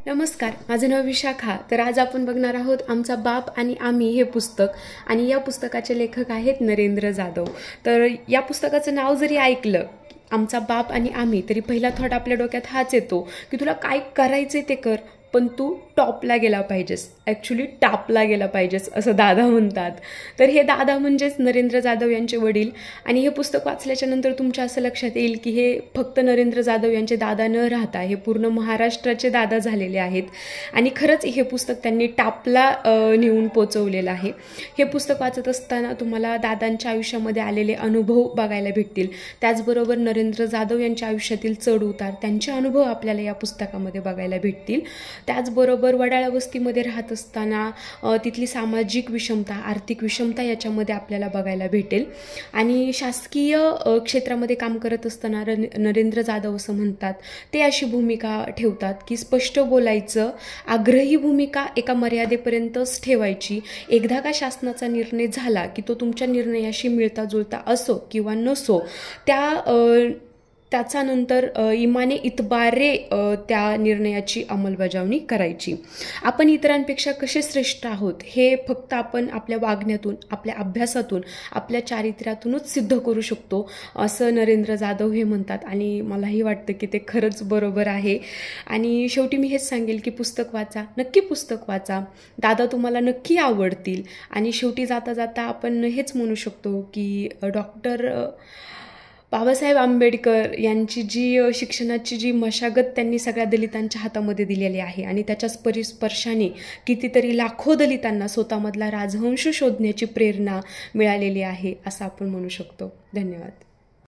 नमस्कार, माझं नाव विशाखा. तर आज आपण बघणार आहोत आमचा बाप आणि आम्ही हे पुस्तक. आणि या पुस्तकाचे लेखक आहेत नरेंद्र जाधव. तर या पुस्तकाचं नाव जरी ऐकलं आमचा बाप आणि आम्ही, तरी पहिला थॉट आपल्या डोक्यात हाच येतो की तुला काय करायचे ते कर, पण तू टॉपला गेला पाहिजेस, ॲक्च्युली टापला गेला पाहिजेस असं दादा म्हणतात. तर हे दादा म्हणजेच नरेंद्र जाधव यांचे वडील. आणि हे पुस्तक वाचल्याच्या नंतर तुमच्या असं लक्षात येईल की हे फक्त नरेंद्र जाधव यांचे दादा न राहता हे पूर्ण महाराष्ट्राचे दादा झालेले आहेत. आणि खरंच हे पुस्तक त्यांनी टापला नेऊन पोचवलेलं आहे. हे पुस्तक वाचत असताना तुम्हाला दादांच्या आयुष्यामध्ये आलेले अनुभव बघायला भेटतील. त्याचबरोबर नरेंद्र जाधव यांच्या आयुष्यातील चढ उतार, त्यांचे अनुभव आपल्याला या पुस्तकामध्ये बघायला भेटतील. त्याचबरोबर वडाळा वस्तीमध्ये राहत असताना तिथली सामाजिक विषमता, आर्थिक विषमता याच्यामध्ये आपल्याला बघायला भेटेल. आणि शासकीय क्षेत्रामध्ये काम करत असताना नरेंद्र जाधव असं म्हणतात, ते अशी भूमिका ठेवतात की स्पष्ट बोलायचं, आग्रही भूमिका एका मर्यादेपर्यंतच ठेवायची. एकदा का शासनाचा निर्णय झाला की तो तुमच्या निर्णयाशी मिळता जुळता असो किंवा नसो, त्याचा नंतर इमाने इतबारे त्या निर्णयाची अंमलबजावणी करायची. आपण इतरांपेक्षा कसे श्रेष्ठ आहोत हे फक्त आपण आपल्या वागण्यातून, आपल्या अभ्यासातून, आपल्या चारित्र्यातूनच सिद्ध करू शकतो असं नरेंद्र जाधव हे म्हणतात. आणि मलाही वाटतं की ते खरंच बरोबर आहे. आणि शेवटी मी हेच सांगेल की पुस्तक वाचा, नक्की पुस्तक वाचा. दादा तुम्हाला नक्की आवडतील. आणि शेवटी जाता जाता आपण हेच म्हणू शकतो की डॉक्टर बाबासाहेब आंबेडकर यांची जी शिक्षणाची जी मशागत त्यांनी सगळ्या दलितांच्या हातामध्ये दिलेली आहे आणि त्याच्याच परिस्पर्शाने कितीतरी लाखो दलितांना स्वतःमधला राजहंश शोधण्याची प्रेरणा मिळालेली आहे असं आपण म्हणू शकतो. धन्यवाद.